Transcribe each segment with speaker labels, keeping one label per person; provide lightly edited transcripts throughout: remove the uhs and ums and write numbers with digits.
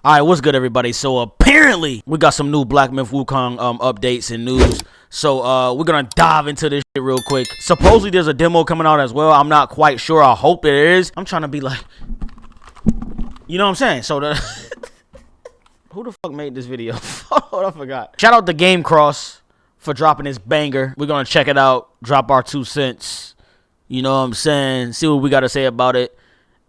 Speaker 1: All right, what's good, everybody? So apparently we got some new Black Myth Wukong updates and news. So we're gonna dive into this shit real quick. Supposedly there's a demo coming out as well. I'm not quite sure. I hope it is. I'm trying to be like, you know what I'm saying? So who the fuck made this video? Oh, I forgot. Shout out to Game Cross for dropping this banger. We're gonna check it out, drop our 2 cents. You know what I'm saying? See what we gotta say about it,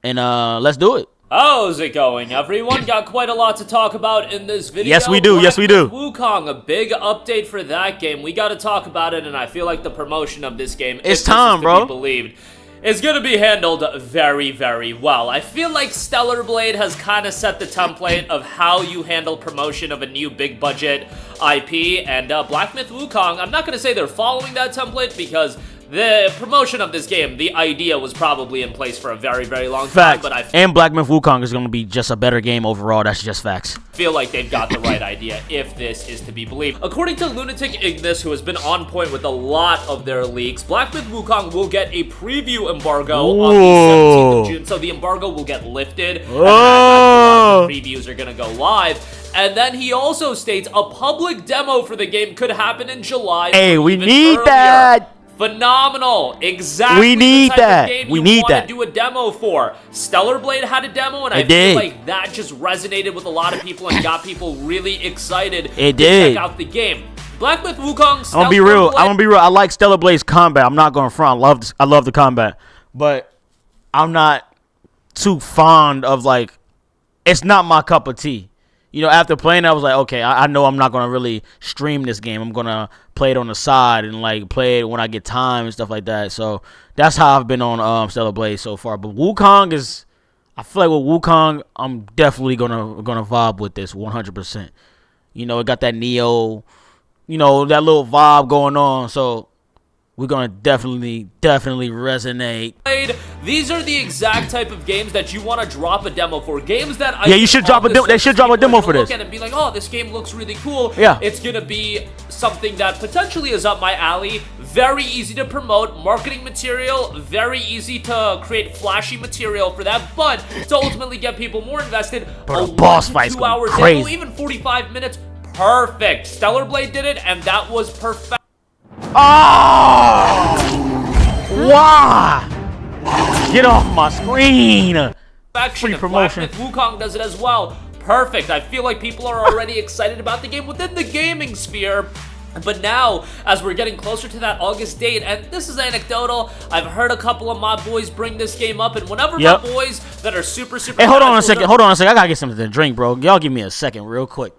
Speaker 1: and let's do it.
Speaker 2: How's it going, everyone? Got quite a lot to talk about in this video.
Speaker 1: Yes, we do. Yes, we do.
Speaker 2: Wukong, a big update for that game. We got to talk about it, and I feel like the promotion of this game,
Speaker 1: it's time, bro.
Speaker 2: Believed, is going to be handled very, very well. I feel like Stellar Blade has kind of set the template of how you handle promotion of a new big budget IP, and Black Myth Wukong, I'm not going to say they're following that template because the promotion of this game, the idea was probably in place for a very, very long time. But
Speaker 1: and Black Myth Wukong is going to be just a better game overall. That's just facts.
Speaker 2: Feel like they've got the right idea, if this is to be believed. According to Lunatic Ignis, who has been on point with a lot of their leaks, Black Myth Wukong will get a preview embargo on the 17th of June. So the embargo will get lifted, and then the previews are going to go live. And then he also states a public demo for the game could happen in July.
Speaker 1: Hey, we need that.
Speaker 2: Phenomenal. Exactly.
Speaker 1: We need
Speaker 2: the type
Speaker 1: that.
Speaker 2: Of game
Speaker 1: we
Speaker 2: you
Speaker 1: need
Speaker 2: want
Speaker 1: that.
Speaker 2: To do a demo for. Stellar Blade had a demo, and I feel like that just resonated with a lot of people and got people really excited to check out the game. Black Myth Wukong.
Speaker 1: I'm gonna be real. I like Stellar Blade's combat. I'm not gonna front. I love the combat, but I'm not too fond of, like, it's not my cup of tea. You know, after playing, I was like, okay, I know I'm not going to really stream this game. I'm going to play it on the side and, like, play it when I get time and stuff like that. So that's how I've been on Stellar Blade so far. But Wukong is, I feel like with Wukong, I'm definitely gonna vibe with this 100%. You know, it got that Neo, you know, that little vibe going on. So we're gonna definitely resonate.
Speaker 2: These are the exact type of games that you want to drop a demo for. Games that
Speaker 1: you should drop a demo. They should drop a demo for this.
Speaker 2: Look at it and be like, oh, this game looks really cool.
Speaker 1: Yeah,
Speaker 2: it's gonna be something that potentially is up my alley. Very easy to promote, marketing material. Very easy to create flashy material for that, but to ultimately get people more invested.
Speaker 1: But a boss fight's
Speaker 2: 2 hour
Speaker 1: crazy.
Speaker 2: demo, even 45 minutes, perfect. Stellar Blade did it, and that was perfect.
Speaker 1: Oh! Why? Get off my screen! Free promotion.
Speaker 2: Black Myth Wukong does it as well. Perfect. I feel like people are already excited about the game within the gaming sphere. But now, as we're getting closer to that August date, and this is anecdotal, I've heard a couple of my boys bring this game up, and whenever my boys that are super
Speaker 1: Hey, hold on a second. I gotta get something to drink, bro. Y'all give me a second real quick.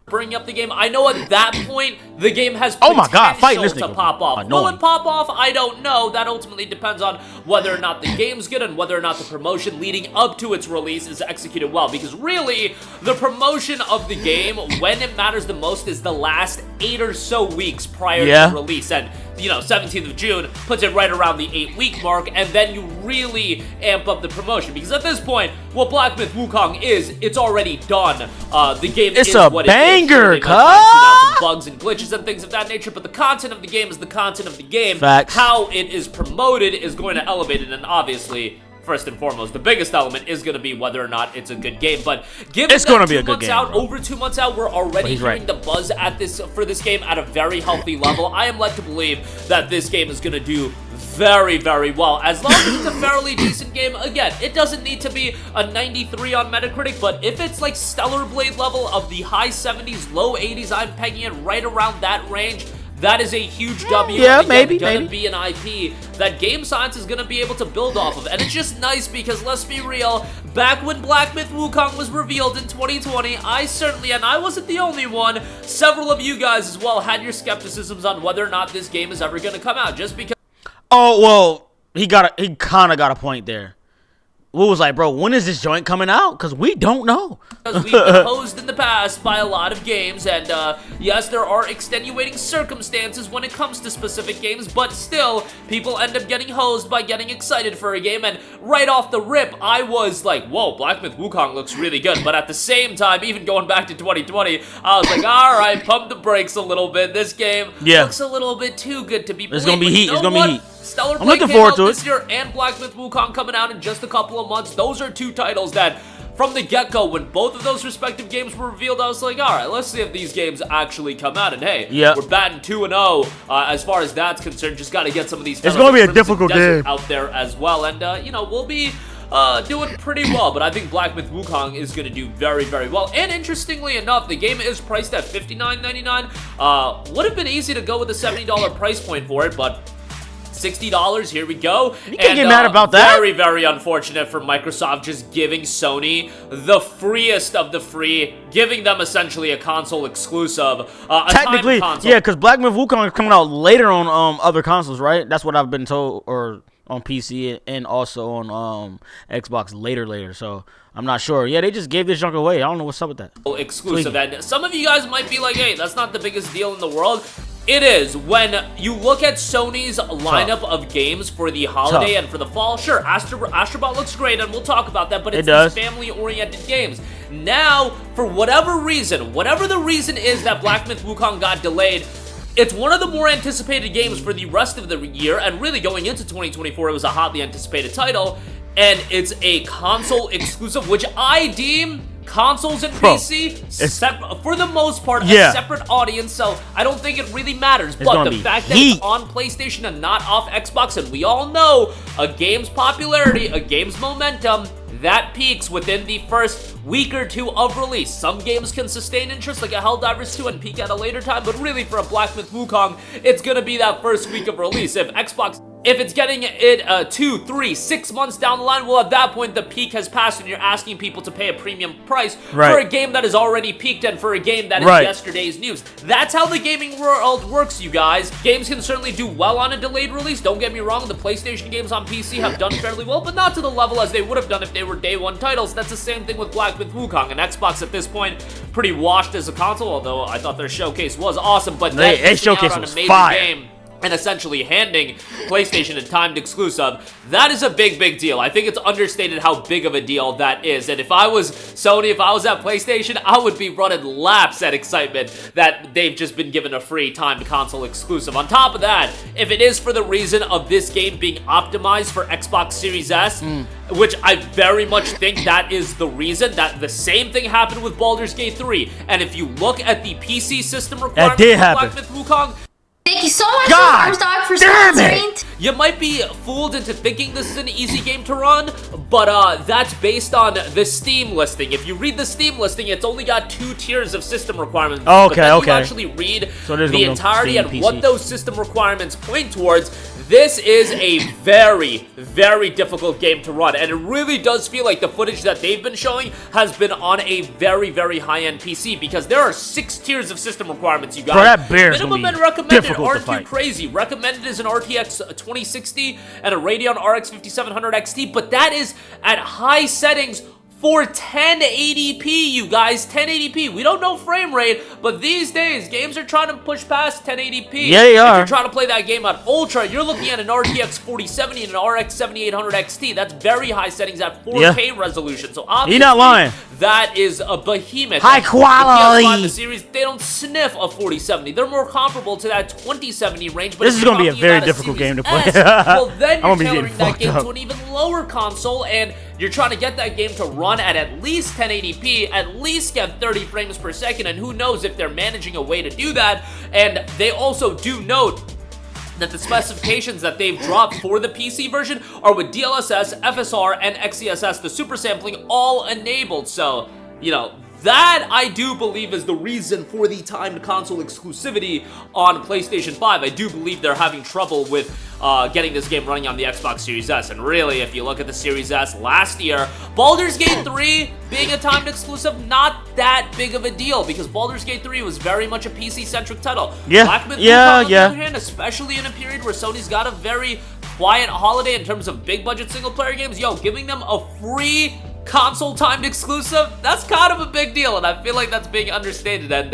Speaker 2: Bring up the game. I know at that point the game has
Speaker 1: oh my god, fighting this
Speaker 2: to pop off.
Speaker 1: Annoying.
Speaker 2: Will it pop off? I don't know. That ultimately depends on whether or not the game's good and whether or not the promotion leading up to its release is executed well. Because really, the promotion of the game, when it matters the most, is the last 8 or so weeks prior to release. And you know, 17th of June puts it right around the 8-week mark, and then you really amp up the promotion. Because at this point, what Black Myth Wukong is, it's already done. The game is what it is.
Speaker 1: Banger,
Speaker 2: some bugs and glitches and things of that nature, but the content of the game is the content of the game.
Speaker 1: Facts.
Speaker 2: How it is promoted is going to elevate it, and obviously, first and foremost, the biggest element is going to be whether or not it's a good game. But given
Speaker 1: it's going to be a good game,
Speaker 2: over 2 months out, we're already hearing the buzz for this game at a very healthy level. I am led to believe that this game is going to do very, very well. As long as it's a fairly decent game, again, it doesn't need to be a 93 on Metacritic, but if it's like Stellar Blade level of the high 70s, low 80s, I'm pegging it right around that range. That is a huge W.
Speaker 1: Yeah,
Speaker 2: and
Speaker 1: maybe.
Speaker 2: Gonna be an IP that Game Science is gonna be able to build off of, and it's just nice because let's be real. Back when Black Myth Wukong was revealed in 2020, I certainly, and I wasn't the only one, several of you guys as well had your skepticisms on whether or not this game is ever gonna come out, just because.
Speaker 1: Oh well, he kind of got a point there. We was like, bro, when is this joint coming out? Because we don't know.
Speaker 2: Because we've been posed in the past by a lot of games, and yes, there are extenuating circumstances when it comes to specific games, but still, people end up getting hosed by getting excited for a game, and right off the rip, I was like, whoa, Black Myth Wukong looks really good, but at the same time, even going back to 2020, I was like, alright, pump the brakes a little bit. This game looks a little bit too good to be believed.
Speaker 1: It's gonna be heat. It's gonna be heat.
Speaker 2: Stellar
Speaker 1: I'm
Speaker 2: Blade
Speaker 1: looking
Speaker 2: came
Speaker 1: forward
Speaker 2: out
Speaker 1: to
Speaker 2: this
Speaker 1: it.
Speaker 2: year, and Black Myth Wukong coming out in just a couple of months. Those are two titles that, from the get-go, when both of those respective games were revealed, I was like, all right, let's see if these games actually come out. And hey, we're batting 2-0 as far as that's concerned. Just got to get some of these.
Speaker 1: It's going to be a difficult game
Speaker 2: out there as well, and you know, we'll be doing pretty well. But I think Black Myth Wukong is going to do very, very well. And interestingly enough, the game is priced at $59.99. Would have been easy to go with a $70 price point for it, but $60, here we go.
Speaker 1: You can't get mad about that.
Speaker 2: Very, very unfortunate for Microsoft just giving Sony the freest of the free, giving them essentially a console exclusive.
Speaker 1: Technically, yeah, because Black Myth Wukong is coming out later on other consoles, right? That's what I've been told, or on PC and also on Xbox later. So I'm not sure. Yeah, they just gave this junk away. I don't know what's up with that.
Speaker 2: Exclusive, and some of you guys might be like, hey, that's not the biggest deal in the world. It is. When you look at Sony's lineup of games for the holiday and for the fall, sure, Astrobot looks great, and we'll talk about that, but it's these family-oriented games. Now, for whatever reason, whatever the reason is that Black Myth Wukong got delayed, it's one of the more anticipated games for the rest of the year, and really going into 2024, it was a hotly anticipated title, and it's a console exclusive, which I deem consoles and PC, for the most part, a separate audience, so I don't think it really matters. But the fact that it's on PlayStation and not off Xbox, and we all know a game's popularity, a game's momentum, that peaks within the first week or two of release. Some games can sustain interest, like a Helldivers 2, and peak at a later time, but really for a Black Myth Wukong, it's gonna be that first week of release. If it's getting it 2, 3, 6 months down the line, well, at that point, the peak has passed and you're asking people to pay a premium price for a game that is already peaked and for a game that is yesterday's news. That's how the gaming world works, you guys. Games can certainly do well on a delayed release. Don't get me wrong, the PlayStation games on PC have done fairly well, but not to the level as they would have done if they were day one titles. That's the same thing with Black Myth Wukong. And Xbox at this point, pretty washed as a console, although I thought their showcase was awesome, but that showcase was fire. Game and essentially handing PlayStation a timed exclusive, that is a big, big deal. I think it's understated how big of a deal that is. And if I was Sony, if I was at PlayStation, I would be running laps at excitement that they've just been given a free timed console exclusive. On top of that, if it is for the reason of this game being optimized for Xbox Series S, which I very much think that is the reason, that the same thing happened with Baldur's Gate 3. And if you look at the PC system requirements for Black Myth Wukong,
Speaker 3: thank you so much, Dog, for sponsoring.
Speaker 2: You might be fooled into thinking this is an easy game to run, but that's based on the Steam listing. If you read the Steam listing, it's only got 2 tiers of system requirements. But then you actually read the entirety and what those system requirements point towards. This is a very, very difficult game to run, and it really does feel like the footage that they've been showing has been on a very, very high-end PC, because there are 6 tiers of system requirements, you guys.
Speaker 1: Bro, that bear's
Speaker 2: minimum and recommended aren't too crazy. Recommended is an RTX 2060 and a Radeon RX 5700 XT, but that is at high settings for 1080p, you guys. 1080p. We don't know frame rate, but these days, games are trying to push past 1080p.
Speaker 1: Yeah, they are.
Speaker 2: If you're trying to play that game at Ultra, you're looking at an RTX 4070 and an RX 7800 XT. That's very high settings at 4K resolution. So obviously,
Speaker 1: you're not lying.
Speaker 2: That is a behemoth.
Speaker 1: High quality.
Speaker 2: The series, they don't sniff a 4070. They're more comparable to that 2070 range. But
Speaker 1: this is going to be a very difficult game to play.
Speaker 2: Well, then you're tailoring that game to an even lower console, and you're trying to get that game to run at least 1080p, at least get 30 frames per second, and who knows if they're managing a way to do that. And they also do note that the specifications that they've dropped for the PC version are with DLSS, FSR, and XeSS, the super sampling, all enabled. So, you know, that, I do believe, is the reason for the timed console exclusivity on PlayStation 5. I do believe they're having trouble with getting this game running on the Xbox Series S. And really, if you look at the Series S last year, Baldur's Gate 3 being a timed exclusive, not that big of a deal, because Baldur's Gate 3 was very much a PC-centric title. Black Myth Wukong, on the other hand, especially in a period where Sony's got a very quiet holiday in terms of big-budget single-player games, giving them a free console timed exclusive, that's kind of a big deal, and I feel like that's being understated. And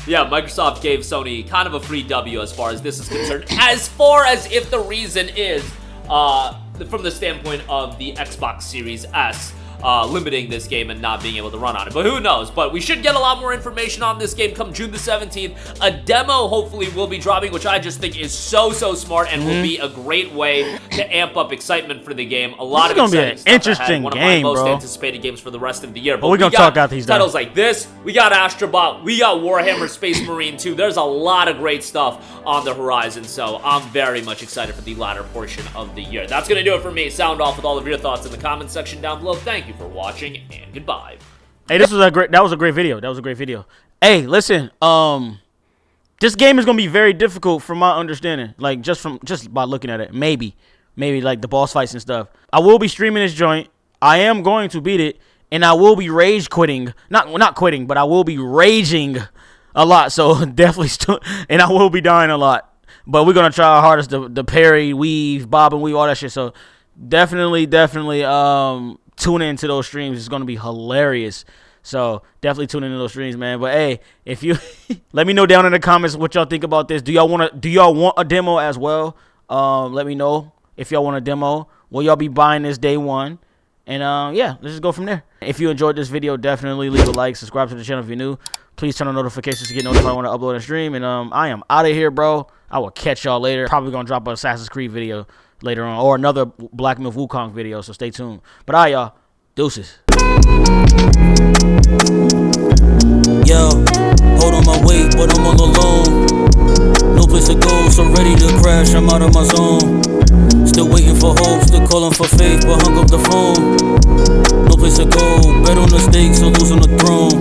Speaker 2: yeah, Microsoft gave Sony kind of a free W as far as this is concerned, as far as if the reason is from the standpoint of the Xbox Series S. limiting this game and not being able to run on it. But who knows? But we should get a lot more information on this game come June the 17th. A demo hopefully will be dropping, which I just think is so smart and will be a great way to amp up excitement for the game. A lot of exciting stuff
Speaker 1: interesting
Speaker 2: ahead. One
Speaker 1: game,
Speaker 2: of my most
Speaker 1: bro.
Speaker 2: anticipated games for the rest of the year. But
Speaker 1: we're gonna talk out these
Speaker 2: titles like this. We got Astrobot. We got Warhammer Space Marine 2. There's a lot of great stuff on the horizon, so I'm very much excited for the latter portion of the year. That's gonna do it for me. Sound off with all of your thoughts in the comment section down below. Thank you for watching, and goodbye.
Speaker 1: Hey, that was a great video. Hey, listen, this game is gonna be very difficult from my understanding. Like just by looking at it. Maybe like the boss fights and stuff. I will be streaming this joint. I am going to beat it, and I will be rage quitting. Not quitting, but I will be raging a lot. So definitely and I will be dying a lot. But we're gonna try our hardest to parry, weave, bob and weave, all that shit. So definitely tune into those streams. It's gonna be hilarious. So definitely tune into those streams, man. But hey, if you let me know down in the comments what y'all think about this. Do y'all want a demo as well? Let me know if y'all want a demo. Will y'all be buying this day one? And yeah, let's just go from there. If you enjoyed this video, definitely leave a like, subscribe to the channel if you're new. Please turn on notifications to get notified when I upload and stream. And I am out of here, bro. I will catch y'all later. Probably gonna drop an Assassin's Creed video later on, or another Black Myth Wukong video, so stay tuned. But alright, y'all, deuces.
Speaker 4: Yo, hold on my weight, but I'm all alone. No place to go, so ready to crash, I'm out of my zone. Still waiting for hope, still calling for faith, but hung up the phone. No place to go, bet on the stakes or lose on the throne.